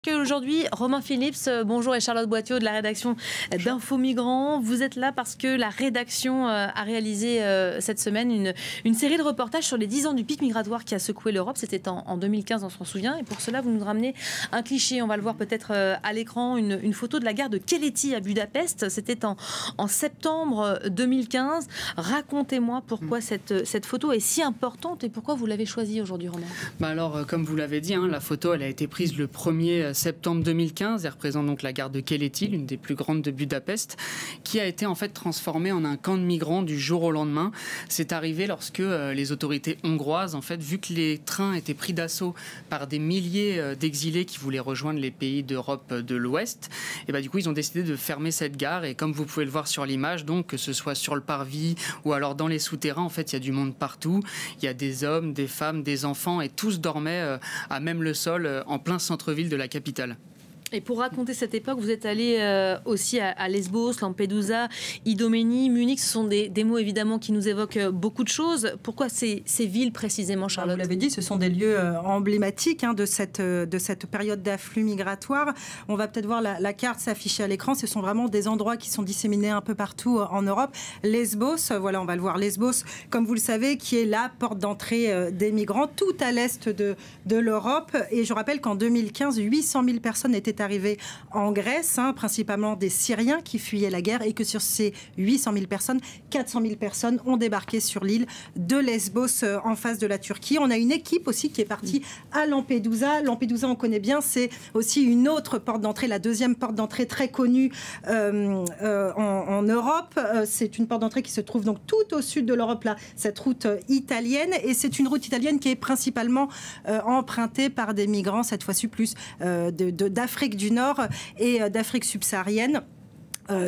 Aujourd'hui, Romain Phillips, bonjour, et Charlotte Boitteau de la rédaction d'Info Migrants. Vous êtes là parce que la rédaction a réalisé cette semaine une série de reportages sur les 10 ans du pic migratoire qui a secoué l'Europe. C'était en 2015, on s'en souvient. Et pour cela, vous nous ramenez un cliché. On va le voir peut-être à l'écran, une photo de la gare de Keleti à Budapest. C'était en septembre 2015. Racontez-moi pourquoi cette photo est si importante et pourquoi vous l'avez choisie aujourd'hui, Romain. Alors, comme vous l'avez dit, la photo elle a été prise le 1er septembre 2015. Elle représente donc la gare de Keleti, l'une des plus grandes de Budapest, qui a été en fait transformée en un camp de migrants du jour au lendemain. C'est arrivé lorsque les autorités hongroises, en fait, vu que les trains étaient pris d'assaut par des milliers d'exilés qui voulaient rejoindre les pays d'Europe de l'Ouest, et du coup ils ont décidé de fermer cette gare. Et comme vous pouvez le voir sur l'image, donc que ce soit sur le parvis ou alors dans les souterrains, en fait, il y a du monde partout. Il y a des hommes, des femmes, des enfants, et tous dormaient à même le sol en plein centre-ville de la capitale. Et pour raconter cette époque, vous êtes allé aussi à Lesbos, Lampedusa, Idomeni, Munich. Ce sont des mots évidemment qui nous évoquent beaucoup de choses. Pourquoi ces villes précisément, Charlotte? Vous l'avez dit, ce sont des lieux emblématiques de cette période d'afflux migratoire. On va peut-être voir la carte s'afficher à l'écran. Ce sont vraiment des endroits qui sont disséminés un peu partout en Europe. Lesbos, voilà, on va le voir. Lesbos, comme vous le savez, qui est la porte d'entrée des migrants, tout à l'est de l'Europe. Et je rappelle qu'en 2015, 800 000 personnes étaient arrivés en Grèce, principalement des Syriens qui fuyaient la guerre, et que sur ces 800 000 personnes, 400 000 personnes ont débarqué sur l'île de Lesbos en face de la Turquie. On a une équipe aussi qui est partie à Lampedusa. Lampedusa, on connaît bien, c'est aussi une autre porte d'entrée, la deuxième porte d'entrée très connue en Europe. C'est une porte d'entrée qui se trouve donc tout au sud de l'Europe, là, cette route italienne. Et c'est une route italienne qui est principalement empruntée par des migrants, cette fois-ci plus d'Afrique du Nord et d'Afrique subsaharienne.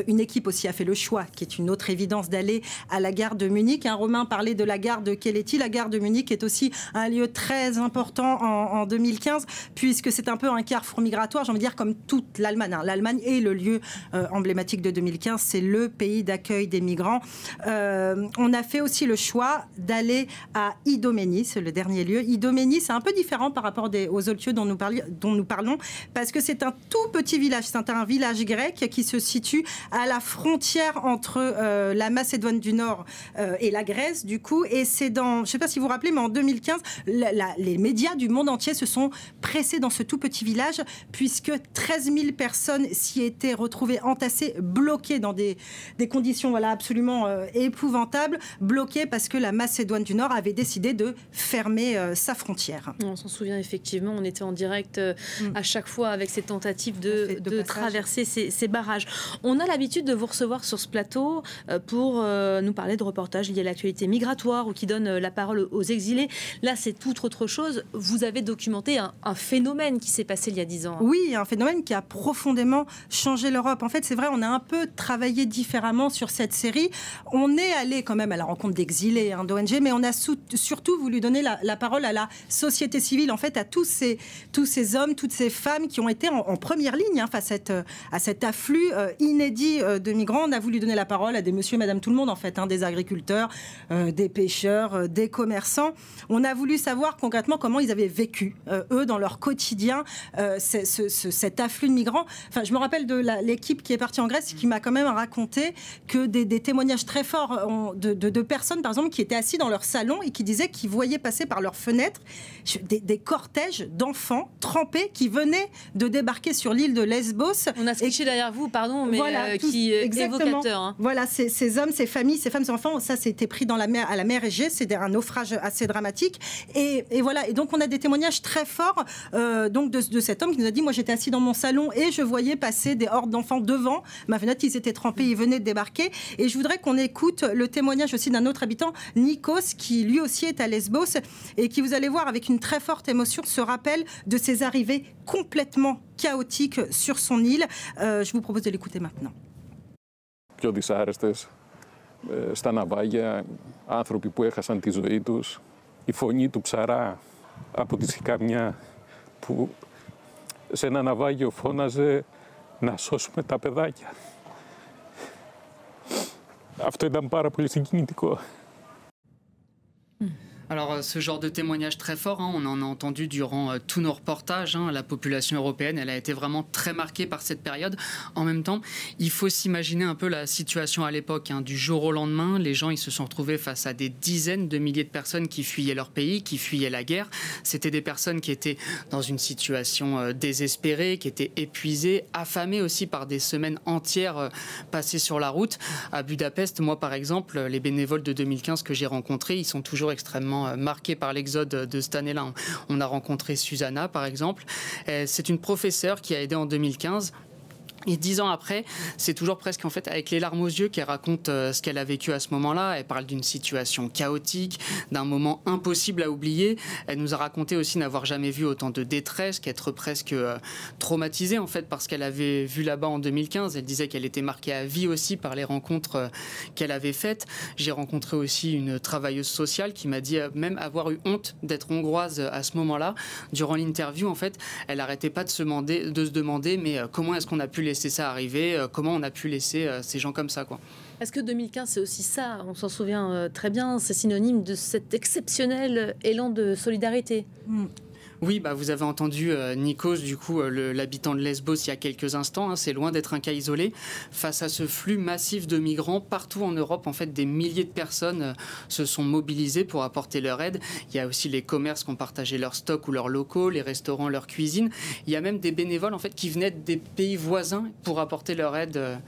Une équipe aussi a fait le choix, qui est une autre évidence, d'aller à la gare de Munich. Romain parlait de la gare de Keleti. La gare de Munich est aussi un lieu très important en 2015, puisque c'est un peu un carrefour migratoire, j'ai envie de dire, comme toute l'Allemagne. L'Allemagne est le lieu emblématique de 2015, c'est le pays d'accueil des migrants. On a fait aussi le choix d'aller à Idomeni, c'est le dernier lieu. Idomeni, c'est un peu différent par rapport aux autres lieux dont nous parlons, parce que c'est un tout petit village, c'est un village grec qui se situe à la frontière entre la Macédoine du Nord et la Grèce, du coup. Et c'est dans, je ne sais pas si vous vous rappelez, mais en 2015, les médias du monde entier se sont pressés dans ce tout petit village, puisque 13 000 personnes s'y étaient retrouvées entassées, bloquées dans des conditions absolument épouvantables, bloquées parce que la Macédoine du Nord avait décidé de fermer sa frontière. On s'en souvient effectivement, on était en direct à chaque fois avec ces tentatives de traverser ces barrages. On a l'habitude de vous recevoir sur ce plateau pour nous parler de reportages liés à l'actualité migratoire ou qui donnent la parole aux exilés. Là, c'est tout autre chose. Vous avez documenté un phénomène qui s'est passé il y a 10 ans. Oui, un phénomène qui a profondément changé l'Europe. En fait, c'est vrai, on a un peu travaillé différemment sur cette série. On est allé quand même à la rencontre d'exilés, d'ONG, mais on a surtout voulu donner la parole à la société civile, en fait, à tous ces hommes, toutes ces femmes qui ont été en première ligne face à cet afflux inédit de migrants. On a voulu donner la parole à des monsieur et madame tout le monde, en fait, des agriculteurs, des pêcheurs, des commerçants. On a voulu savoir concrètement comment ils avaient vécu, eux, dans leur quotidien, cet afflux de migrants. Enfin, je me rappelle de l'équipe qui est partie en Grèce, qui m'a quand même raconté que des témoignages très forts de personnes, par exemple, qui étaient assis dans leur salon et qui disaient qu'ils voyaient passer par leurs fenêtres des cortèges d'enfants trempés qui venaient de débarquer sur l'île de Lesbos. On a scotché derrière vous, pardon, mais voilà, qui est évocateur. Voilà, ces hommes, ces familles, ces femmes, ces enfants, ça c'était pris à la mer Égée, c'est un naufrage assez dramatique. Et voilà, et donc on a des témoignages très forts donc de cet homme qui nous a dit, moi j'étais assis dans mon salon et je voyais passer des hordes d'enfants devant ma fenêtre, ils étaient trempés, ils venaient de débarquer. Et je voudrais qu'on écoute le témoignage aussi d'un autre habitant, Nikos, qui lui aussi est à Lesbos et qui, vous allez voir, avec une très forte émotion, se rappelle de ses arrivées complètement chaotiques sur son île. Je vous propose de l'écouter maintenant. Πιο δυσάρεστες στα ναυάγια, άνθρωποι που έχασαν τη ζωή τους, η φωνή του ψαρά από τη Σικαμιά που σε ένα ναυάγιο φώναζε να σώσουμε τα παιδάκια. Αυτό ήταν πάρα πολύ συγκινητικό. Alors, ce genre de témoignage très fort, on en a entendu durant tous nos reportages. La population européenne, elle a été vraiment très marquée par cette période. En même temps, il faut s'imaginer un peu la situation à l'époque. Du jour au lendemain, les gens ils se sont retrouvés face à des dizaines de milliers de personnes qui fuyaient leur pays, qui fuyaient la guerre. C'était des personnes qui étaient dans une situation désespérée, qui étaient épuisées, affamées aussi par des semaines entières passées sur la route. À Budapest, moi par exemple, les bénévoles de 2015 que j'ai rencontrés, ils sont toujours extrêmement marqués par l'exode de cette année-là. On a rencontré Susanna, par exemple. C'est une professeure qui a aidé en 2015. Et 10 ans après, c'est toujours presque en fait avec les larmes aux yeux qu'elle raconte ce qu'elle a vécu à ce moment-là. Elle parle d'une situation chaotique, d'un moment impossible à oublier. Elle nous a raconté aussi n'avoir jamais vu autant de détresse, qu'être presque traumatisée en fait par ce qu'elle avait vu là-bas en 2015. Elle disait qu'elle était marquée à vie aussi par les rencontres qu'elle avait faites. J'ai rencontré aussi une travailleuse sociale qui m'a dit même avoir eu honte d'être hongroise à ce moment-là. Durant l'interview, en fait, elle n'arrêtait pas de se demander mais comment est-ce qu'on a pu laisser ça arriver, comment on a pu laisser ces gens comme ça, quoi. Est-ce que 2015, c'est aussi ça? On s'en souvient très bien, c'est synonyme de cet exceptionnel élan de solidarité. Oui, vous avez entendu Nikos, du coup, l'habitant de Lesbos, il y a quelques instants. C'est loin d'être un cas isolé. Face à ce flux massif de migrants, partout en Europe, en fait, des milliers de personnes se sont mobilisées pour apporter leur aide. Il y a aussi les commerces qui ont partagé leurs stocks ou leurs locaux, les restaurants, leur cuisine. Il y a même des bénévoles, en fait, qui venaient des pays voisins pour apporter leur aide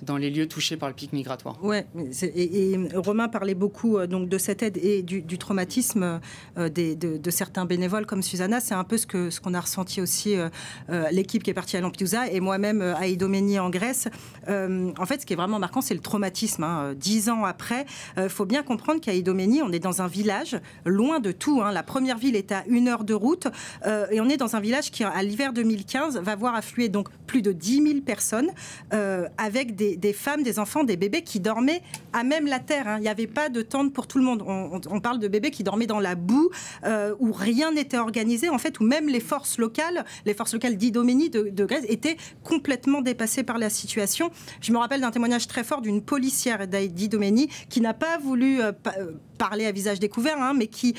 dans les lieux touchés par le pic migratoire. Ouais, et Romain parlait beaucoup donc de cette aide et du traumatisme de certains bénévoles comme Susanna. C'est un peu ce qu'on a ressenti aussi l'équipe qui est partie à Lampedusa et moi-même à Idomeni en Grèce. En fait, ce qui est vraiment marquant, c'est le traumatisme. 10 ans après, il faut bien comprendre qu'à Idomeni, on est dans un village loin de tout. La première ville est à 1 heure de route et on est dans un village qui, à l'hiver 2015, va voir affluer donc plus de 10 000 personnes avec des femmes, des enfants, des bébés qui dormaient à même la terre. Il n'y avait pas de tente pour tout le monde. On parle de bébés qui dormaient dans la boue où rien n'était organisé. En fait, où même les forces locales d'Idomeni, de Grèce, étaient complètement dépassées par la situation. Je me rappelle d'un témoignage très fort d'une policière d'Idomeni qui n'a pas voulu parler à visage découvert, mais qui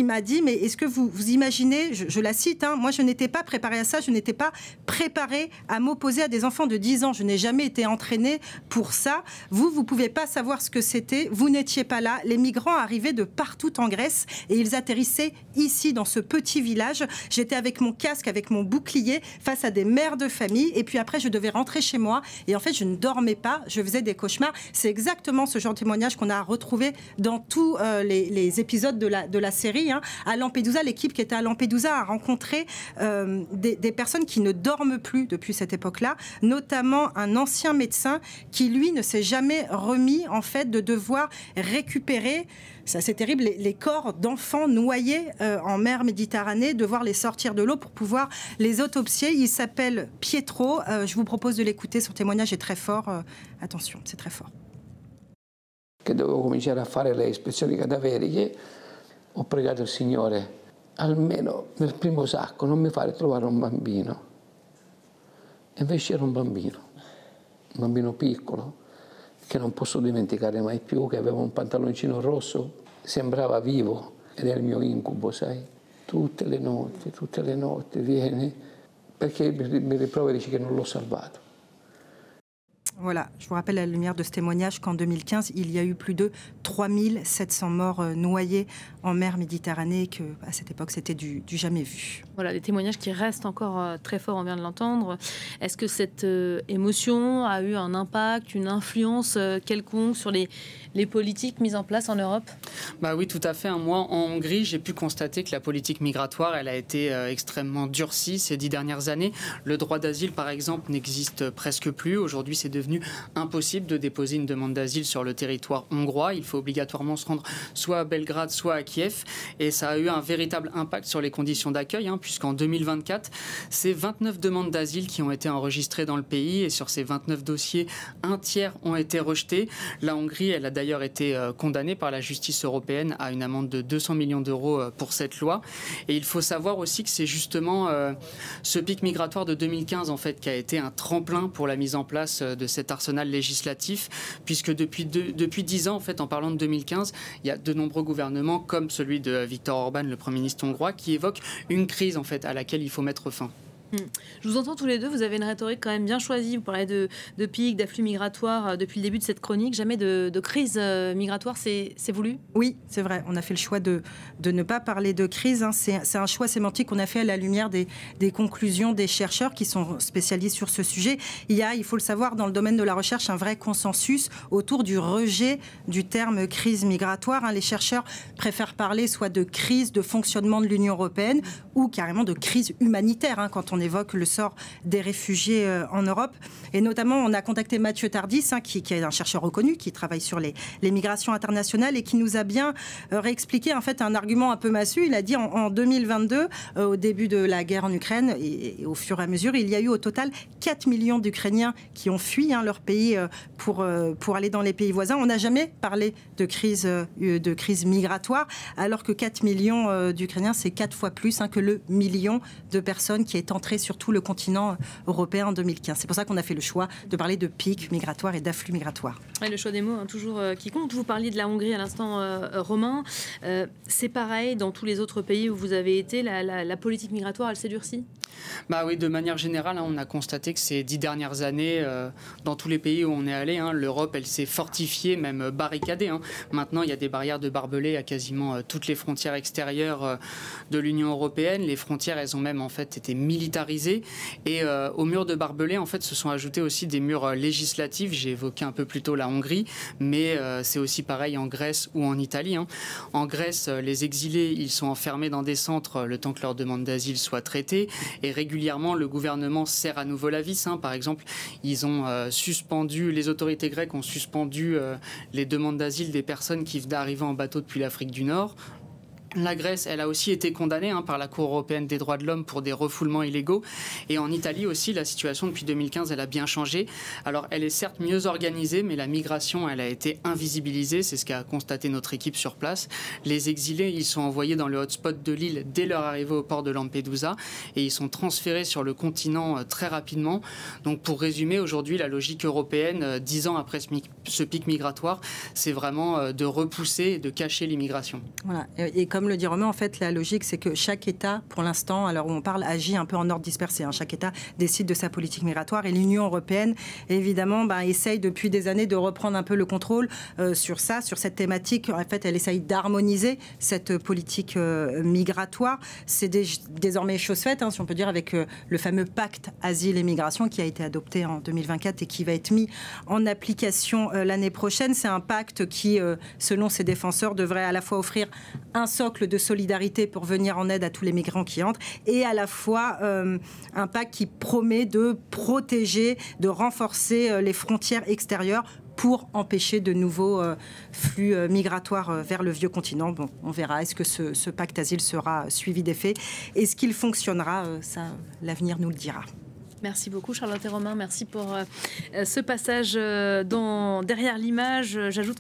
m'a dit, mais est-ce que vous imaginez, je la cite, moi je n'étais pas préparée à ça, je n'étais pas préparée à m'opposer à des enfants de 10 ans, je n'ai jamais été entraînée pour ça. Vous ne pouvez pas savoir ce que c'était, vous n'étiez pas là. Les migrants arrivaient de partout en Grèce et ils atterrissaient ici, dans ce petit village. J'étais avec mon casque, avec mon bouclier, face à des mères de famille. Et puis après, je devais rentrer chez moi. Et en fait, je ne dormais pas. Je faisais des cauchemars. C'est exactement ce genre de témoignage qu'on a retrouvé dans tous les épisodes de la série. À Lampedusa, l'équipe qui était à Lampedusa a rencontré des personnes qui ne dorment plus depuis cette époque-là, notamment un ancien médecin qui, lui, ne s'est jamais remis, en fait, de devoir récupérer, c'est assez terrible, les corps d'enfants noyés en mer Méditerranée, devoir les sortir de l'eau pour pouvoir les autopsier. Il s'appelle Pietro. Je vous propose de l'écouter. Son témoignage est très fort. Attention, c'est très fort. Che dovevo cominciare a fare le ispezioni cadaveriche, ho pregato il Signore, almeno nel primo sacco non mi fare trovare un bambino. E invece era un bambino piccolo, che non posso dimenticare mai più, che aveva un pantaloncino rosso, sembrava vivo, ed è il mio incubo, sai? Tutte le notti viene, perché mi rimproveri che non l'ho salvato. Voilà, je vous rappelle à la lumière de ce témoignage qu'en 2015, il y a eu plus de 3700 morts noyés en mer Méditerranée, qu'à cette époque, c'était du jamais vu. Voilà, des témoignages qui restent encore très forts, on vient de l'entendre. Est-ce que cette émotion a eu un impact, une influence quelconque sur les politiques mises en place en Europe? Oui, tout à fait. Moi, en Hongrie, j'ai pu constater que la politique migratoire, elle a été extrêmement durcie ces 10 dernières années. Le droit d'asile, par exemple, n'existe presque plus. Aujourd'hui, c'est devenu impossible de déposer une demande d'asile sur le territoire hongrois. Il faut obligatoirement se rendre soit à Belgrade, soit à Kiev. Et ça a eu un véritable impact sur les conditions d'accueil, puisqu'en 2024, c'est 29 demandes d'asile qui ont été enregistrées dans le pays. Et sur ces 29 dossiers, un tiers ont été rejetés. La Hongrie, elle a d'ailleurs été condamnée par la justice européenne à une amende de 200 millions d'euros pour cette loi. Et il faut savoir aussi que c'est justement ce pic migratoire de 2015, en fait, qui a été un tremplin pour la mise en place de cette cet arsenal législatif, puisque depuis 10 ans, en fait, en parlant de 2015, il y a de nombreux gouvernements, comme celui de Viktor Orban, le Premier ministre hongrois, qui évoquent une crise en fait, à laquelle il faut mettre fin. Je vous entends tous les deux, vous avez une rhétorique quand même bien choisie. Vous parlez de pic, d'afflux migratoire depuis le début de cette chronique. Jamais de crise migratoire, c'est voulu? Oui, c'est vrai. On a fait le choix de ne pas parler de crise. C'est un choix sémantique qu'on a fait à la lumière des conclusions des chercheurs qui sont spécialistes sur ce sujet. Il y a, il faut le savoir, dans le domaine de la recherche, un vrai consensus autour du rejet du terme crise migratoire. Les chercheurs préfèrent parler soit de crise de fonctionnement de l'Union européenne ou carrément de crise humanitaire quand on évoque le sort des réfugiés en Europe. Et notamment, on a contacté Mathieu Tardis, qui est un chercheur reconnu, qui travaille sur les migrations internationales et qui nous a bien réexpliqué en fait un argument un peu massu. Il a dit en 2022, au début de la guerre en Ukraine et au fur et à mesure, il y a eu au total 4 millions d'Ukrainiens qui ont fui leur pays pour aller dans les pays voisins. On n'a jamais parlé de crise migratoire, alors que 4 millions d'Ukrainiens, c'est 4 fois plus que le million de personnes qui est entré sur tout le continent européen en 2015. C'est pour ça qu'on a fait le choix de parler de pic migratoire et d'afflux migratoire. Ouais, le choix des mots, toujours qui compte. Vous parliez de la Hongrie à l'instant, Romain. C'est pareil dans tous les autres pays où vous avez été, la politique migratoire, elle s'est durcie? Bah oui, de manière générale, on a constaté que ces 10 dernières années, dans tous les pays où on est allé, l'Europe, elle s'est fortifiée, même barricadée. Maintenant, il y a des barrières de barbelés à quasiment toutes les frontières extérieures de l'Union européenne. Les frontières, elles ont même en fait été militarisées. Et aux murs de barbelés, en fait, se sont ajoutés aussi des murs législatifs. J'ai évoqué un peu plus tôt la Hongrie, mais c'est aussi pareil en Grèce ou en Italie. En Grèce, les exilés, ils sont enfermés dans des centres le temps que leur demande d'asile soit traitée. Et régulièrement, le gouvernement serre à nouveau la vis. Par exemple, ils ont les autorités grecques ont suspendu les demandes d'asile des personnes qui venaient d'arriver en bateau depuis l'Afrique du Nord. La Grèce, elle a aussi été condamnée par la Cour européenne des droits de l'homme pour des refoulements illégaux. Et en Italie aussi, la situation depuis 2015, elle a bien changé. Alors, elle est certes mieux organisée, mais la migration, elle a été invisibilisée. C'est ce qu'a constaté notre équipe sur place. Les exilés, ils sont envoyés dans le hotspot de l'île dès leur arrivée au port de Lampedusa et ils sont transférés sur le continent très rapidement. Donc, pour résumer, aujourd'hui, la logique européenne, 10 ans après ce pic migratoire, c'est vraiment de repousser et de cacher l'immigration. Voilà. Et comme le dit Romain, en fait, la logique, c'est que chaque État, pour l'instant, alors où on parle, agit un peu en ordre dispersé. Chaque État décide de sa politique migratoire et l'Union européenne, évidemment, essaye depuis des années de reprendre un peu le contrôle sur cette thématique. En fait, elle essaye d'harmoniser cette politique migratoire. C'est désormais chose faite, si on peut dire, avec le fameux pacte asile et migration qui a été adopté en 2024 et qui va être mis en application l'année prochaine. C'est un pacte qui, selon ses défenseurs, devrait à la fois offrir un socle de solidarité pour venir en aide à tous les migrants qui entrent et à la fois un pacte qui promet de protéger, de renforcer les frontières extérieures pour empêcher de nouveaux flux migratoires vers le vieux continent. Bon, on verra. Est-ce que ce pacte asile sera suivi d'effet? Est-ce qu'il fonctionnera? Ça, l'avenir nous le dira. Merci beaucoup Charlotte et Romain, merci pour ce passage derrière l'image. J'ajoute